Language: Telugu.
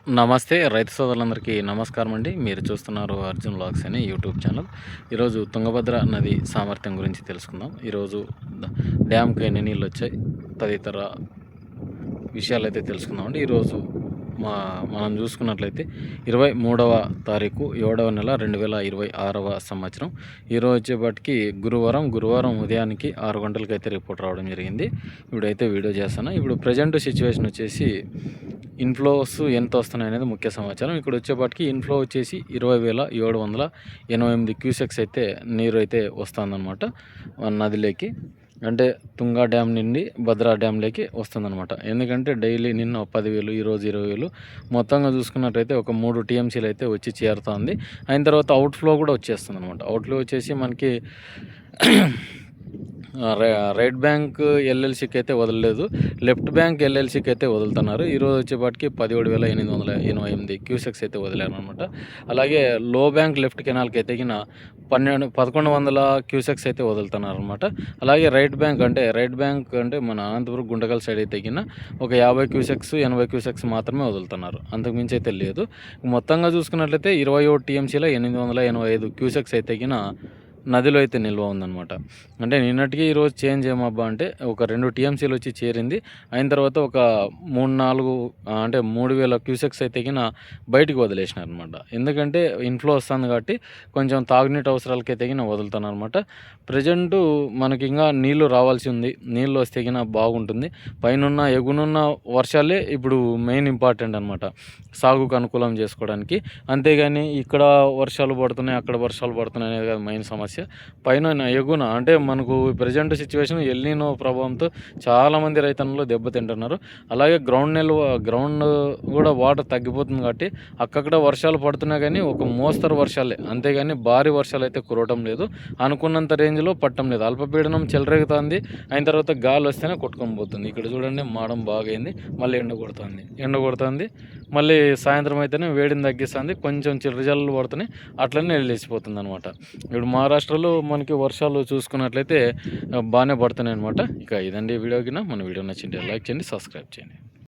నమస్తే రైతు సోదరులందరికీ నమస్కారం అండి. మీరు చూస్తున్నారు అర్జున్ వ్లాగ్స్ అనే యూట్యూబ్ ఛానల్. ఈరోజు తుంగభద్ర నది సామర్థ్యం గురించి తెలుసుకుందాం. ఈరోజు డ్యామ్కి ఎన్ని నీళ్ళు వచ్చాయి తదితర విషయాలు అయితే తెలుసుకుందామండి. ఈరోజు మనం చూసుకున్నట్లయితే 23వ తారీఖు 7వ నెల 2026వ సంవత్సరం. ఈరోజు వచ్చేపాటికి గురువారం ఉదయానికి 6 గంటలకు అయితే రిపోర్ట్ రావడం జరిగింది. ఇప్పుడైతే వీడియో చేస్తాను. ఇప్పుడు ప్రజెంట్ సిచ్యువేషన్ వచ్చేసి ఇన్ఫ్లోస్ ఎంత వస్తున్నాయి అనేది ముఖ్య సమాచారం. ఇక్కడ వచ్చేపాటికి ఇన్ఫ్లో వచ్చేసి 20,788 క్యూసెక్స్ అయితే నీరు అయితే వస్తుందన్నమాట నదిలోకి. అంటే తుంగా డ్యామ్ నుండి భద్రా డ్యామ్లోకి వస్తుందన్నమాట. ఎందుకంటే డైలీ నిన్న 10,000 ఈరోజు 20,000 మొత్తంగా చూసుకున్నట్టయితే ఒక 3 టీఎంసీలు అయితే వచ్చి చేరుతుంది. అయిన తర్వాత అవుట్ఫ్లో కూడా వచ్చేస్తుంది అనమాట. అవుట్ఫ్లో వచ్చేసి మనకి రైట్ బ్యాంక్ ఎల్ఎల్సీకి అయితే వదలలేదు, లెఫ్ట్ బ్యాంక్ ఎల్ఎల్సీకి అయితే వదులుతున్నారు. ఈరోజు వచ్చేపాటికి 17,888 క్యూసెక్స్ అయితే వదిలారు అనమాట. అలాగే లో బ్యాంక్ లెఫ్ట్ కెనాల్కి అయితే 1,100 క్యూసెక్స్ అయితే వదులుతున్నారు అనమాట. అలాగే రైట్ బ్యాంక్ అంటే మన అనంతపురం గుంటకల్ సైడ్ అయితే ఒక 50 క్యూసెక్స్ 80 క్యూసెక్స్ మాత్రమే వదులుతున్నారు, అంతకుమించి అయితే లేదు. మొత్తంగా చూసుకున్నట్లయితే 21 టీఎంసీలో 885 క్యూసెక్స్ అయితే నదిలో అయితే నిల్వ ఉందన్నమాట. అంటే నిన్నటికి ఈరోజు చేంజ్ ఏమబ్బా అంటే ఒక 2 టీఎంసీలు వచ్చి చేరింది. అయిన తర్వాత ఒక 3,4 అంటే 3,000 క్యూసెక్స్ అయితే బయటికి వదిలేసినారనమాట. ఎందుకంటే ఇన్ఫ్లో వస్తుంది కాబట్టి కొంచెం తాగునీటి అవసరాలకైతే వదులుతున్నారు అనమాట. ప్రజెంటు మనకి ఇంకా నీళ్లు రావాల్సి ఉంది. నీళ్ళు వస్తే బాగుంటుంది. పైనున్న ఎగునున్న వర్షాలే ఇప్పుడు మెయిన్ ఇంపార్టెంట్ అనమాట సాగుకు అనుకూలం చేసుకోవడానికి. అంతేగాని ఇక్కడ వర్షాలు పడుతున్నాయి అక్కడ వర్షాలు పడుతున్నాయి అనేది కాదు మెయిన్ సమస్య. పైన ఎగున అంటే మనకు ప్రజెంట్ సిచ్యువేషన్ ఎల్నినో ప్రభావంతో చాలామంది రైతన్నలు దెబ్బతింటున్నారు. అలాగే గ్రౌండ్ కూడా వాటర్ తగ్గిపోతుంది కాబట్టి అక్కడ వర్షాలు పడుతున్నా కానీ ఒక మోస్తరు వర్షాలే, అంతేగాని భారీ వర్షాలు అయితే కురవటం లేదు. అనుకున్నంత రేంజ్లో పట్టడం లేదు. అల్పపీడనం చెలరేగుతుంది. అయిన తర్వాత గాలి వస్తేనే కొట్టుకొని పోతుంది. ఇక్కడ చూడండి మాడం బాగైంది, మళ్ళీ ఎండ కొడుతుంది, మళ్ళీ సాయంత్రం అయితేనే వేడిని తగ్గిస్తుంది, కొంచెం చిరుజల్లు పడుతున్నాయి, అట్లనే వెళ్ళేసిపోతుంది అనమాట. ఇప్పుడు మహారాష్ట్రలో మనకి వర్షాలు చూసుకున్నట్లయితే బాగానే పడుతున్నాయి అనమాట. ఇక ఇదండి వీడియోకి. మన వీడియో నచ్చింటే లైక్ చేయండి, సబ్స్క్రైబ్ చేయండి.